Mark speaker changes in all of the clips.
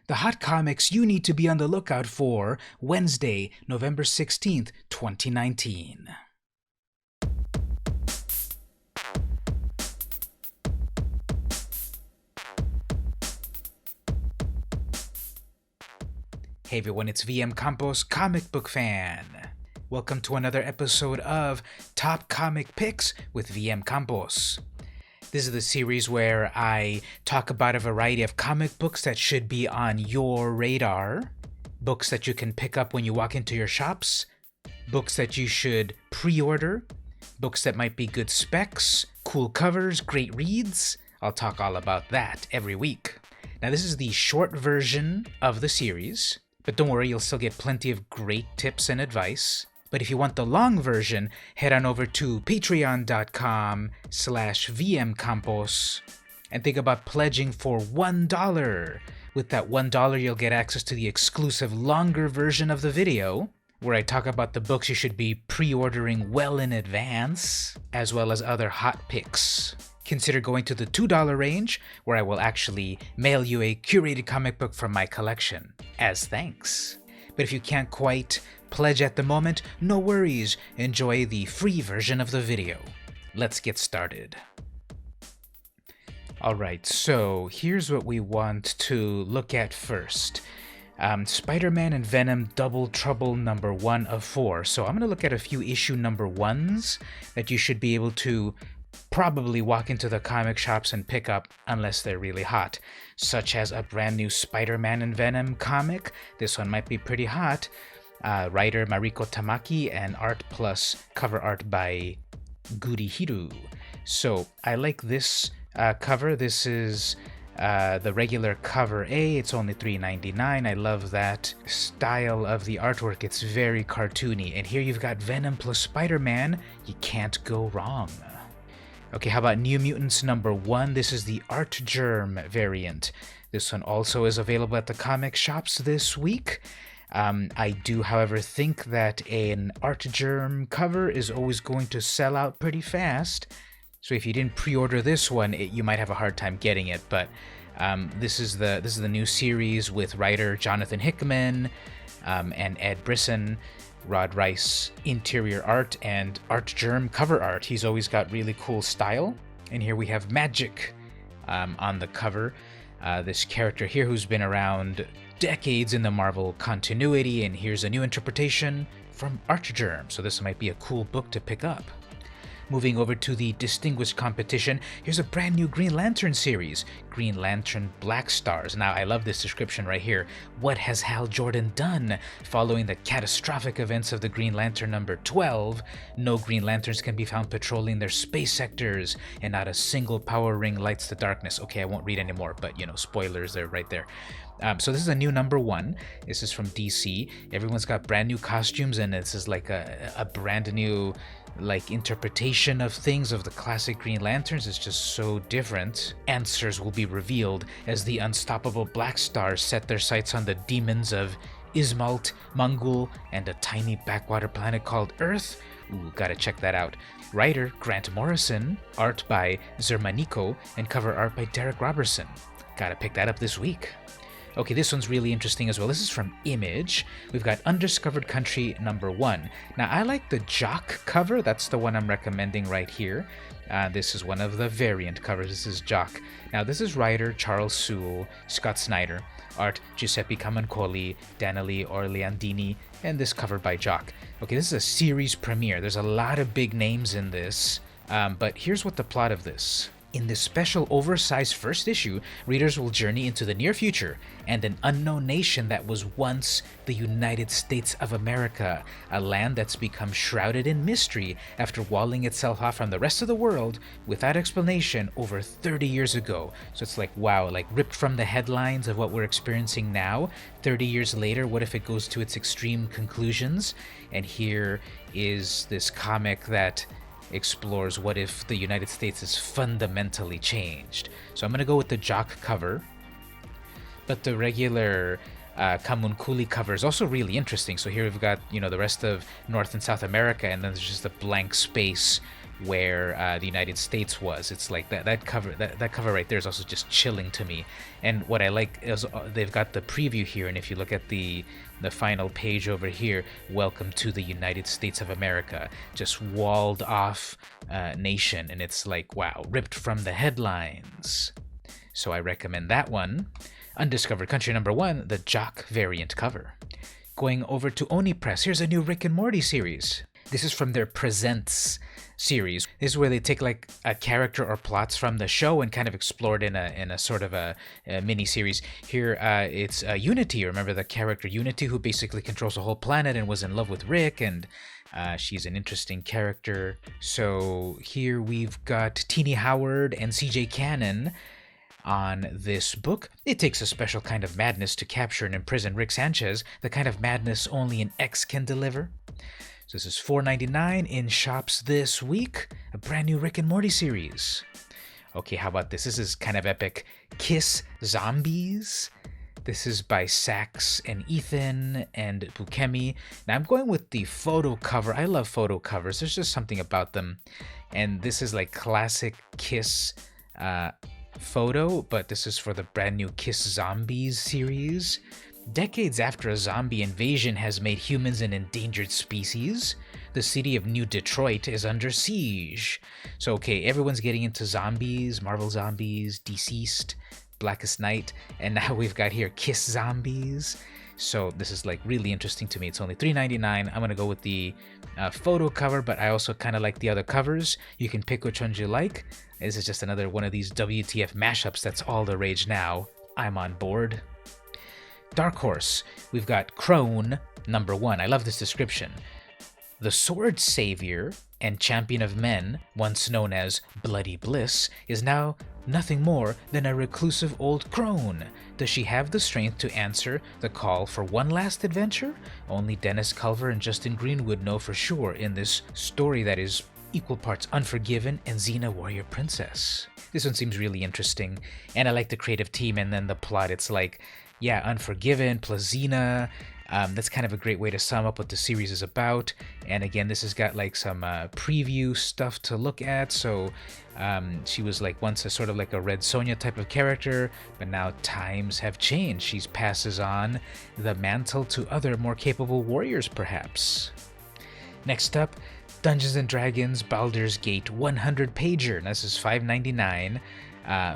Speaker 1: the hot comics you need to be on the lookout for Wednesday, November 16th, 2019. Hey everyone, it's VM Campos, comic book fan. Welcome to another episode of Top Comic Picks with VM Campos. This is the series where I talk about a variety of comic books that should be on your radar, books that you can pick up when you walk into your shops, books that you should pre-order, books that might be good specs, cool covers, great reads. I'll talk all about that every week. Now this is the short version of the series, but don't worry, you'll still get plenty of great tips and advice. But if you want the long version, head on over to patreon.com/vmcampos and think about pledging for $1. With that $1, you'll get access to the exclusive longer version of the video, where I talk about the books you should be pre-ordering well in advance, as well as other hot picks. Consider going to the $2 range, where I will actually mail you a curated comic book from my collection, as thanks. But if you can't quite pledge at the moment, no worries, enjoy the free version of the video. Let's get started. Alright, so here's what we want to look at first. Spider-Man and Venom Double Trouble number 1 of 4. So I'm going to look at a few issue number 1s that you should be able to probably walk into the comic shops and pick up unless they're really hot, such as a brand new Spider-Man and Venom comic. This one might be pretty hot. Writer Mariko Tamaki and art plus cover art by Gurihiru. So I like this cover. This is the regular cover A. It's only $3.99. I love that style of the artwork. It's very cartoony. And here you've got Venom plus Spider-Man. You can't go wrong. Okay, how about New Mutants number 1? This is the Art Germ variant. This one also is available at the comic shops this week. I do, however, think that an Art Germ cover is always going to sell out pretty fast. So if you didn't pre-order this one, you might have a hard time getting it. But this is the new series with writer Jonathan Hickman and Ed Brisson. Rod Rice interior art and Art Germ cover art. He's always got really cool style. And here we have Magic on the cover. This character here who's been around decades in the Marvel continuity, and here's a new interpretation from Art Germ. So this might be a cool book to pick up. Moving over to the Distinguished Competition, here's a brand new Green Lantern series, Green Lantern Black Stars. Now, I love this description right here. What has Hal Jordan done? Following the catastrophic events of the Green Lantern number 12, no Green Lanterns can be found patrolling their space sectors, and not a single power ring lights the darkness. Okay, I won't read anymore, but spoilers, they're right there. So this is a new number 1. This is from DC. Everyone's got brand new costumes, and this is like a brand new interpretation of things of the classic Green Lanterns. Is just so different. Answers will be revealed as the unstoppable Black Stars set their sights on the demons of Ismalt, Mongul, and a tiny backwater planet called Earth. Ooh, gotta check that out. Writer Grant Morrison, art by Zermanico, and cover art by Derek Robertson. Gotta pick that up this week. Okay, this one's really interesting as well. This is from Image. We've got Undiscovered Country number 1. Now, I like the Jock cover. That's the one I'm recommending right here. This is one of the variant covers. This is Jock. Now, this is writer Charles Sewell, Scott Snyder, art Giuseppe Camuncoli, Daniele Orlandini, and this cover by Jock. Okay, this is a series premiere. There's a lot of big names in this, but here's what the plot of this. In this special oversized first issue, readers will journey into the near future and an unknown nation that was once the United States of America, a land that's become shrouded in mystery after walling itself off from the rest of the world without explanation over 30 years ago. So it's like, wow, like ripped from the headlines of what we're experiencing now. 30 years later, what if it goes to its extreme conclusions? And here is this comic that explores what if the United States is fundamentally changed. So I'm going to go with the Jock cover, but the regular Kamunkuli cover is also really interesting. So here we've got, the rest of North and South America, and then there's just a blank space where the United States was. It's like that cover right there is also just chilling to me. And what I like is they've got the preview here, and if you look at the final page over here, welcome to the United States of America, just walled off nation, and it's like, wow, ripped from the headlines. So I recommend that one. Undiscovered Country #1, the Jock variant cover. Going over to Oni Press, here's a new Rick and Morty series. This is from their Presents series. This is where they take like a character or plots from the show and kind of explore it in a sort of a mini series. Here it's Unity. Remember the character Unity, who basically controls the whole planet and was in love with Rick, and she's an interesting character. So here we've got Teenie Howard and CJ Cannon on this book. It takes a special kind of madness to capture and imprison Rick Sanchez, the kind of madness only an X can deliver. So this is $4.99 in shops this week. A brand new Rick and Morty series. Okay, how about this? This is kind of epic. Kiss Zombies. This is by Sachs and Ethan and Bukemi. Now I'm going with the photo cover. I love photo covers. There's just something about them. And this is like classic Kiss photo, but this is for the brand new Kiss Zombies series. Decades after a zombie invasion has made humans an endangered species, the city of New Detroit is under siege. So okay, everyone's getting into zombies, Marvel Zombies, Deceased, Blackest Night, and now we've got here Kiss Zombies. So this is like really interesting to me. It's only $3.99. I'm gonna go with the photo cover, but I also kind of like the other covers. You can pick which ones you like. This is just another one of these WTF mashups that's all the rage now. I'm on board. Dark Horse, we've got Crone #1. I love this description. The sword savior and champion of men, once known as Bloody Bliss, is now nothing more than a reclusive old crone. Does she have the strength to answer the call for one last adventure? Only Dennis Culver and Justin Greenwood know for sure in this story that is equal parts Unforgiven and Xena Warrior Princess. This one seems really interesting, and I like the creative team, and then the plot. It's like, yeah, Unforgiven plus Xena. That's kind of a great way to sum up what the series is about. And again, this has got like some preview stuff to look at. So she was like once a sort of like a Red Sonja type of character, but now times have changed. She passes on the mantle to other more capable warriors, perhaps. Next up, Dungeons & Dragons Baldur's Gate 100-pager. This is $5.99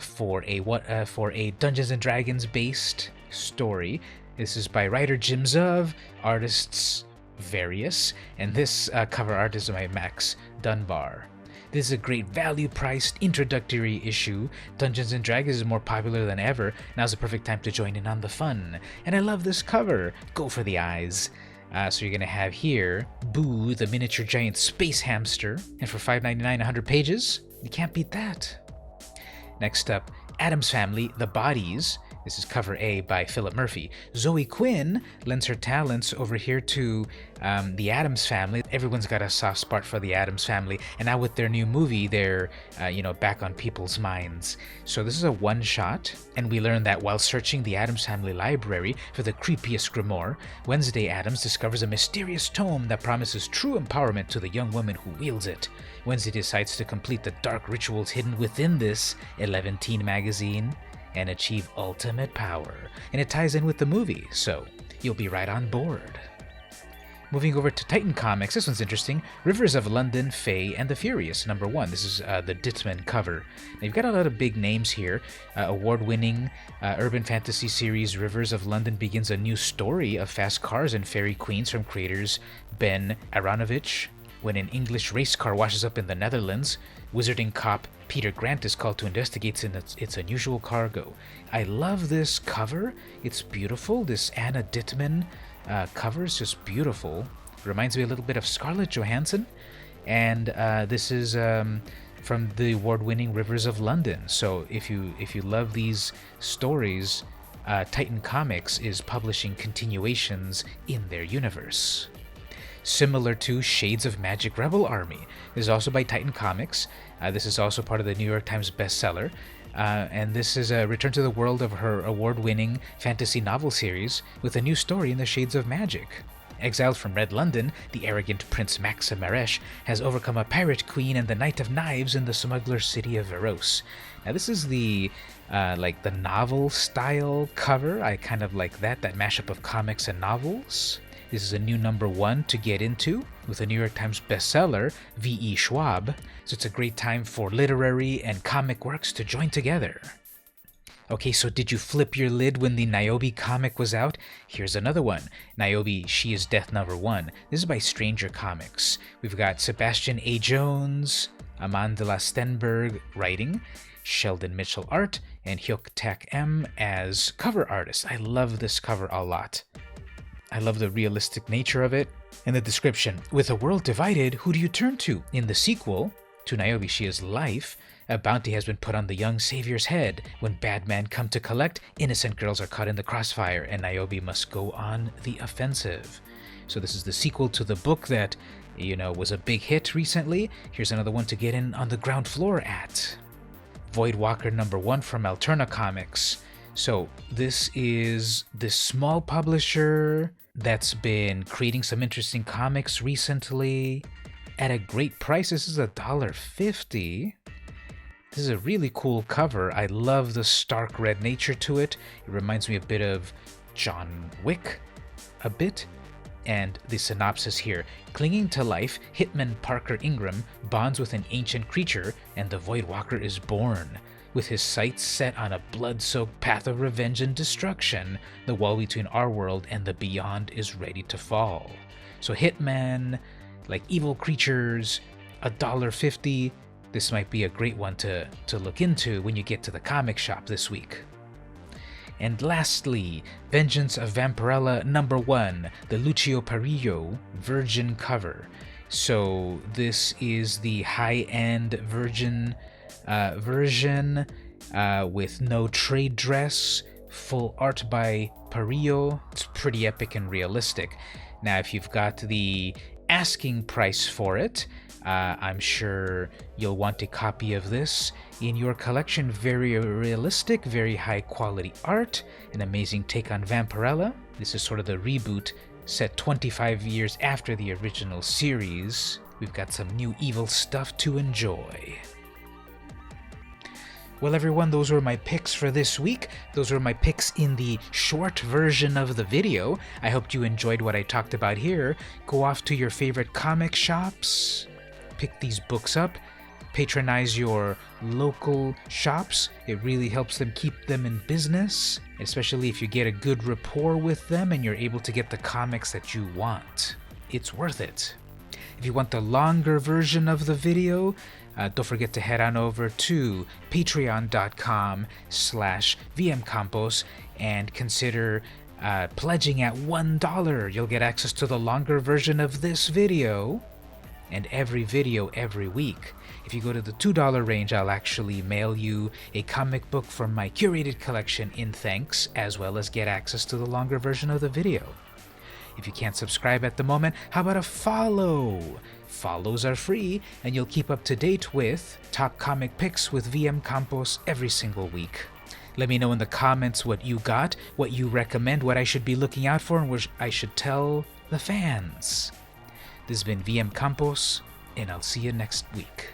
Speaker 1: for a Dungeons & Dragons based story. This is by writer Jim Zub, artists various, and this cover art is by Max Dunbar. This is a great value-priced introductory issue. Dungeons & Dragons is more popular than ever. Now's the perfect time to join in on the fun. And I love this cover. Go for the eyes. So you're going to have here Boo, the miniature giant space hamster. And for $5.99, 100 pages, you can't beat that. Next up, Addams Family, The Bodies. This is cover A by Philip Murphy. Zoe Quinn lends her talents over here to the Addams Family. Everyone's got a soft spot for the Addams Family, and now with their new movie, they're back on people's minds. So this is a one-shot, and we learn that while searching the Addams Family library for the creepiest grimoire, Wednesday Addams discovers a mysterious tome that promises true empowerment to the young woman who wields it. Wednesday decides to complete the dark rituals hidden within this 11-teen magazine and achieve ultimate power. And it ties in with the movie, so you'll be right on board. Moving over to Titan Comics, this one's interesting. Rivers of London, Fae, and the Furious, #1. This is the Dittman cover. Now you've got a lot of big names here. Award-winning urban fantasy series Rivers of London begins a new story of fast cars and fairy queens from creators Ben Aronovich. When an English race car washes up in the Netherlands, wizarding cop Peter Grant is called to investigate its unusual cargo. I love this cover. It's beautiful. This Anna Dittman cover is just beautiful. Reminds me a little bit of Scarlett Johansson. And this is from the award-winning Rivers of London. So if you love these stories, Titan Comics is publishing continuations in their universe. Similar to Shades of Magic Rebel Army. This is also by Titan Comics. This is also part of the New York Times bestseller. And this is a return to the world of her award-winning fantasy novel series with a new story in the Shades of Magic. Exiled from Red London, the arrogant Prince Maximaresh has overcome a pirate queen and the Knight of Knives in the smuggler city of Veros. Now this is the the novel style cover. I kind of like that mashup of comics and novels. This is a new #1 to get into with a New York Times bestseller, V.E. Schwab, so it's a great time for literary and comic works to join together. Okay, so did you flip your lid when the Niobe comic was out? Here's another one. Niobe, She is Death #1. This is by Stranger Comics. We've got Sebastian A. Jones, Amandla Stenberg writing, Sheldon Mitchell art, and Hyuk Tak M as cover artist. I love this cover a lot. I love the realistic nature of it. And the description, with a world divided, who do you turn to? In the sequel to Niobe, She is Life, a bounty has been put on the young savior's head. When bad men come to collect, innocent girls are caught in the crossfire, and Niobe must go on the offensive. So this is the sequel to the book that, was a big hit recently. Here's another one to get in on the ground floor at. Voidwalker #1 from Alterna Comics. So this is this small publisher that's been creating some interesting comics recently at a great price. This is $1.50. This is a really cool cover. I love the stark red nature to it. It reminds me a bit of John Wick, a bit. And the synopsis here. Clinging to life, Hitman Parker Ingram bonds with an ancient creature, and the Voidwalker is born. With his sights set on a blood-soaked path of revenge and destruction, the wall between our world and the beyond is ready to fall. So Hitman, like evil creatures, $1.50. This might be a great one to look into when you get to the comic shop this week. And lastly, Vengeance of Vampirella #1, the Lucio Parillo Virgin cover. So this is the high-end Virgin version with no trade dress, full art by Parillo. It's pretty epic and realistic. Now, if you've got the asking price for it, I'm sure you'll want a copy of this in your collection. Very realistic, very high quality art, an amazing take on Vampirella. This is sort of the reboot set 25 years after the original series. We've got some new evil stuff to enjoy. Well, everyone, those were my picks for this week. Those were my picks in the short version of the video. I hope you enjoyed what I talked about here. Go off to your favorite comic shops, pick these books up, patronize your local shops. It really helps them keep them in business, especially if you get a good rapport with them and you're able to get the comics that you want. It's worth it. If you want the longer version of the video, don't forget to head on over to patreon.com/vmcampos and consider pledging at $1. You'll get access to the longer version of this video and every video every week. If you go to the $2 range, I'll actually mail you a comic book from my curated collection in thanks, as well as get access to the longer version of the video. If you can't subscribe at the moment, how about a follow? Follows are free, and you'll keep up to date with top comic picks with VM Campos every single week. Let me know in the comments what you got, what you recommend, what I should be looking out for, and what I should tell the fans. This has been VM Campos, and I'll see you next week.